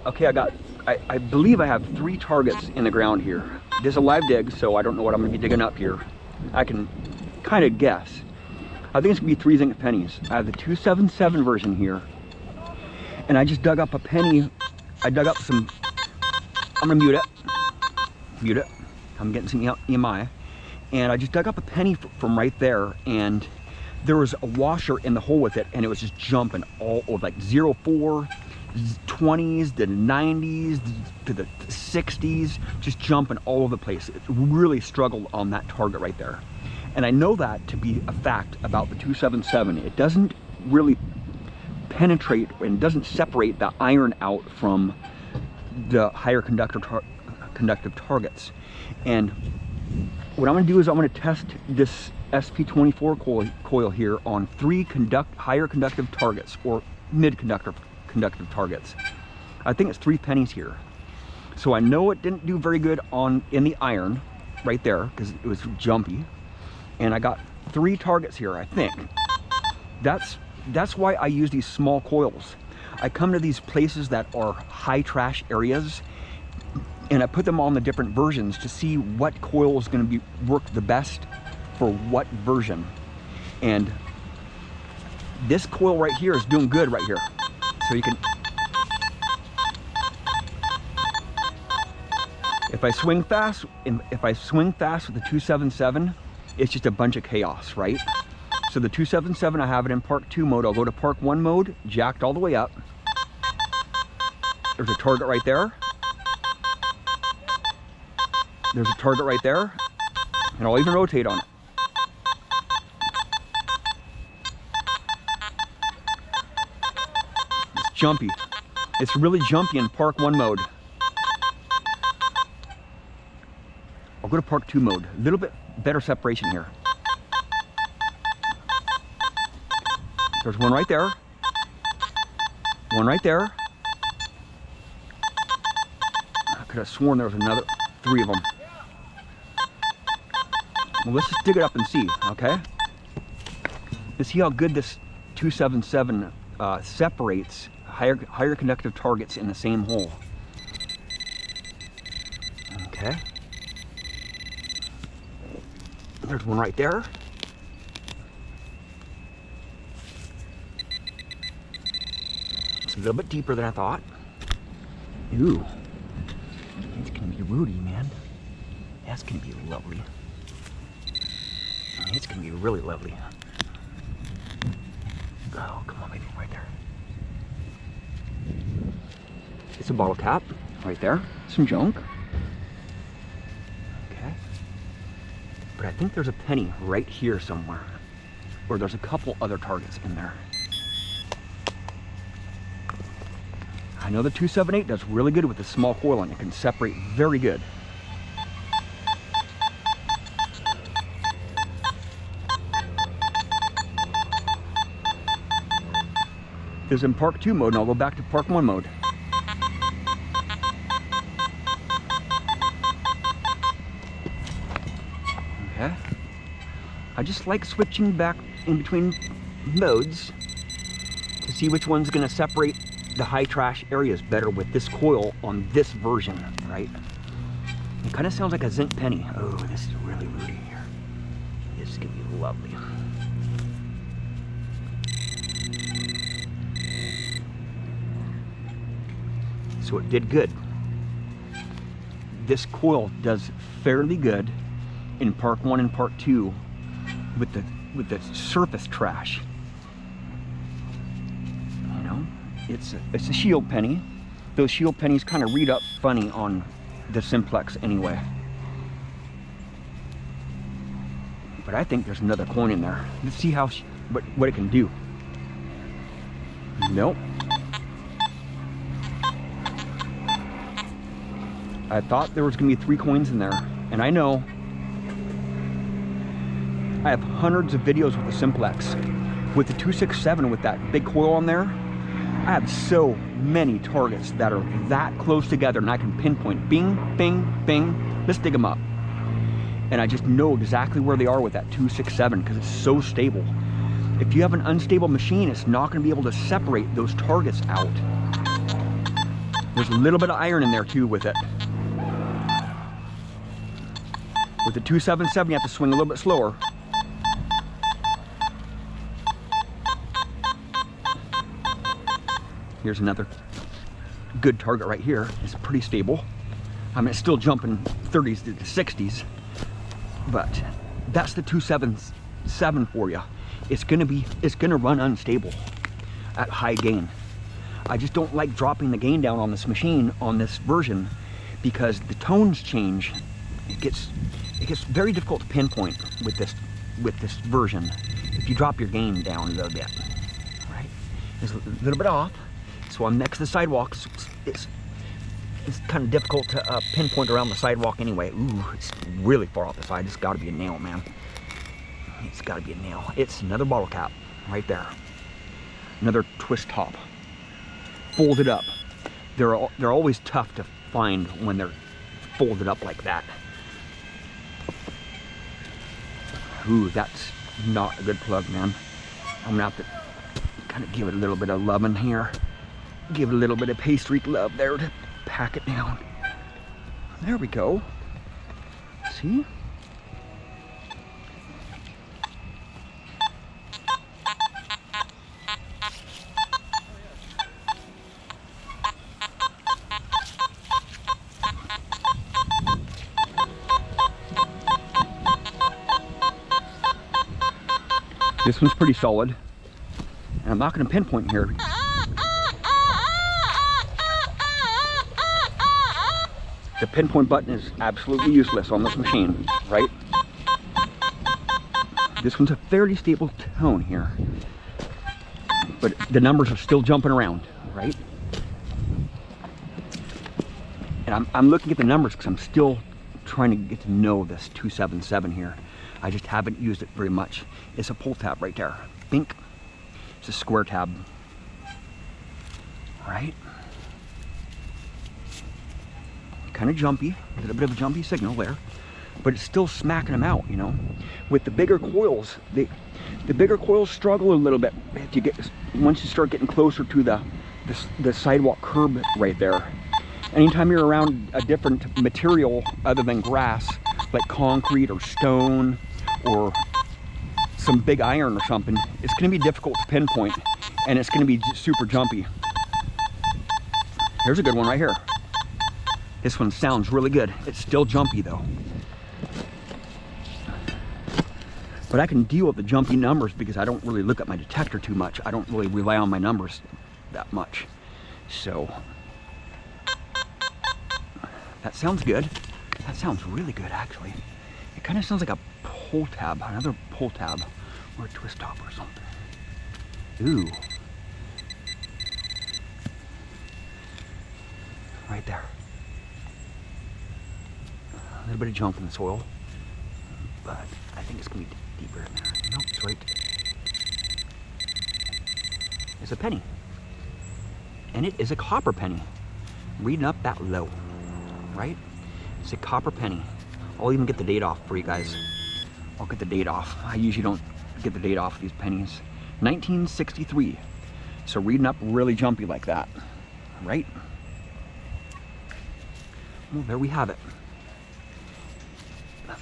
Okay, I believe I have 3 targets in the ground here. This is a live dig, so I don't know what I'm gonna be digging up here. I can kind of guess. I think it's gonna be 3 zinc pennies. I have the 277 version here, and I just dug up a penny. I dug up some, I'm gonna mute it. I'm getting some EMI. And I just dug up a penny from right there, and there was a washer in the hole with it, and it was just jumping all over, like 04, 20s, the 90s, to the 60s, just jumping all over the place. It really struggled on that target right there. And I know that to be a fact about the 277. It doesn't really penetrate and doesn't separate the iron out from the higher conductive targets. And what I'm going to do is I'm going to test this SP24 coil here on 3 higher conductive targets, or mid-conductive targets. I think it's 3 pennies here. So I know it didn't do very good in the iron right there because it was jumpy. And I got 3 targets here, I think. That's why I use these small coils. I come to these places that are high trash areas, and I put them on the different versions to see what coil is going to work the best for what version. And this coil right here is doing good right here. So you can, if I swing fast with the 277, it's just a bunch of chaos, right? So the 277, I have it in Park 2 mode. I'll go to Park 1 mode, jacked all the way up. There's a target right there. There's a target right there, and I'll even rotate on it. It's jumpy. It's really jumpy in Park 1 mode. I'll go to Park 2 mode. A little bit better separation here. There's one right there. One right there. I could have sworn there was another 3 of them. Well, let's just dig it up and see, okay? Let's see how good this 277 separates higher conductive targets in the same hole. Okay. There's one right there. It's a little bit deeper than I thought. Ooh. It's gonna be rooty, man. That's gonna be lovely. It's gonna be really lovely. Oh, come on, baby, right there. It's a bottle cap right there. Some junk. Okay. But I think there's a penny right here somewhere, or there's a couple other targets in there. I know the 278 does really good with the small coil, and it can separate very good. This is in Park 2 mode, and I'll go back to Park 1 mode. Okay. I just like switching back in between modes to see which one's going to separate the high trash areas better with this coil on this version, right? It kind of sounds like a zinc penny. Oh, this is really rooty here. This is going to be lovely. So it did good. This coil does fairly good in Park 1 and Park 2 with the surface trash. You know, it's a shield penny. Those shield pennies kind of read up funny on the Simplex anyway. But I think there's another coin in there. Let's see how what it can do. Nope. I thought there was going to be 3 coins in there, and I know I have hundreds of videos with the Simplex. With the 267, with that big coil on there, I have so many targets that are that close together, and I can pinpoint, bing, bing, bing, let's dig them up. And I just know exactly where they are with that 267 because it's so stable. If you have an unstable machine, it's not going to be able to separate those targets out. There's a little bit of iron in there too with it. With the 277, you have to swing a little bit slower. Here's another good target right here. It's pretty stable. I mean, it's still jumping 30s to 60s, but that's the 277 for you. It's gonna run unstable at high gain. I just don't like dropping the gain down on this machine, on this version, because the tones change. It gets very difficult to pinpoint with this version if you drop your gain down a little bit, right? It's a little bit off. So I'm next to the sidewalk. So it's kind of difficult to pinpoint around the sidewalk anyway. Ooh, it's really far off the side. It's got to be a nail, man. It's got to be a nail. It's another bottle cap right there. Another twist top, folded up. They're always tough to find when they're folded up like that. Ooh, that's not a good plug, man. I'm gonna have to kind of give it a little bit of loving here. Give it a little bit of Paystreak love there to pack it down. There we go. See? This one's pretty solid, and I'm not going to pinpoint here. The pinpoint button is absolutely useless on this machine, right? This one's a fairly stable tone here, but the numbers are still jumping around, right? And I'm looking at the numbers because I'm still trying to get to know this 277 here. I just haven't used it very much. It's a pull tab right there. Bink. It's a square tab. Right? Kind of jumpy. A little bit of a jumpy signal there. But it's still smacking them out, you know. With the bigger coils, the bigger coils struggle a little bit. Once you start getting closer to the sidewalk curb right there. Anytime you're around a different material other than grass, like concrete or stone or some big iron or something, it's going to be difficult to pinpoint, and it's going to be super jumpy. Here's a good one right here. This one sounds really good. It's still jumpy though. But I can deal with the jumpy numbers because I don't really look at my detector too much. I don't really rely on my numbers that much. So that sounds good. That sounds really good, actually. It kind of sounds like a pull tab, another pull tab, or a twist top or something. Ooh. Right there. A little bit of junk in the soil, but I think it's going to be deeper in there. No, it's right. It's a penny. And it is a copper penny. Reading up that low, right? It's a copper penny. I'll even get the date off for you guys. I'll get the date off. I usually don't get the date off these pennies. 1963. So reading up really jumpy like that, right? Well, there we have it.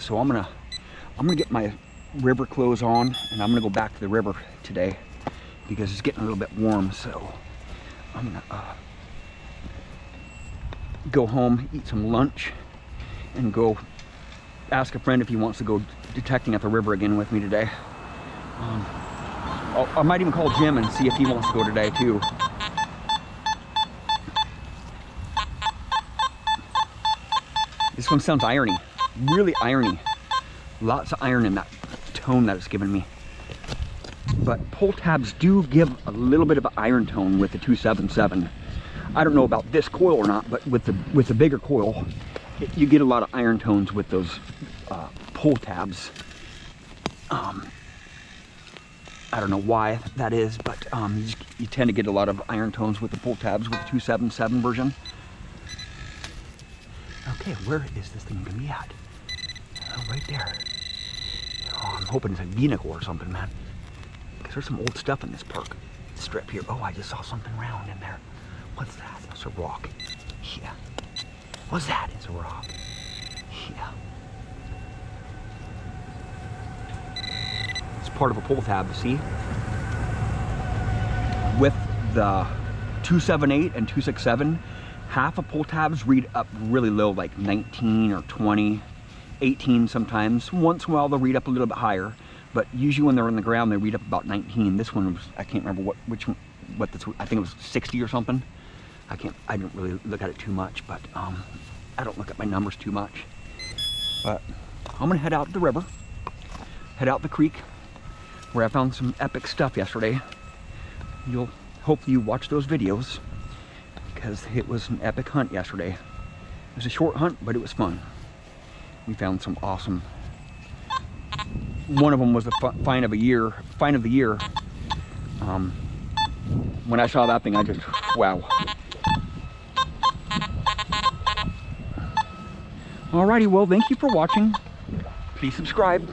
So I'm gonna get my river clothes on, and I'm gonna go back to the river today because it's getting a little bit warm. So I'm gonna go home, eat some lunch, and go ask a friend if he wants to go detecting at the river again with me today. I might even call Jim and see if he wants to go today too. This one sounds irony, really irony. Lots of iron in that tone that it's given me. But pull tabs do give a little bit of an iron tone with the 277. I don't know about this coil or not, but with the bigger coil, you get a lot of iron tones with those pull tabs. I don't know why that is, but you tend to get a lot of iron tones with the pull tabs with the 277 version. Okay, where is this thing gonna be at? Oh, right there. Oh, I'm hoping it's a vehicle or something, man. Because there's some old stuff in this park strip here. Oh, I just saw something round in there. What's that? That's a rock. Yeah. What's that? It's a rock. Yeah. It's part of a pull tab, see? With the 278 and 267, half of pull tabs read up really low, like 19 or 20, 18 sometimes. Once in a while they'll read up a little bit higher, but usually when they're on the ground they read up about 19. This one was, I can't remember what this, I think it was 60 or something. I didn't really look at it too much, but I don't look at my numbers too much. But I'm gonna head out the river, head out the creek, where I found some epic stuff yesterday. You'll hopefully you watch those videos, because it was an epic hunt yesterday. It was a short hunt, but it was fun. We found some awesome. One of them was the find of the year. When I saw that thing, I just, wow. Alrighty, well, thank you for watching. Please subscribe.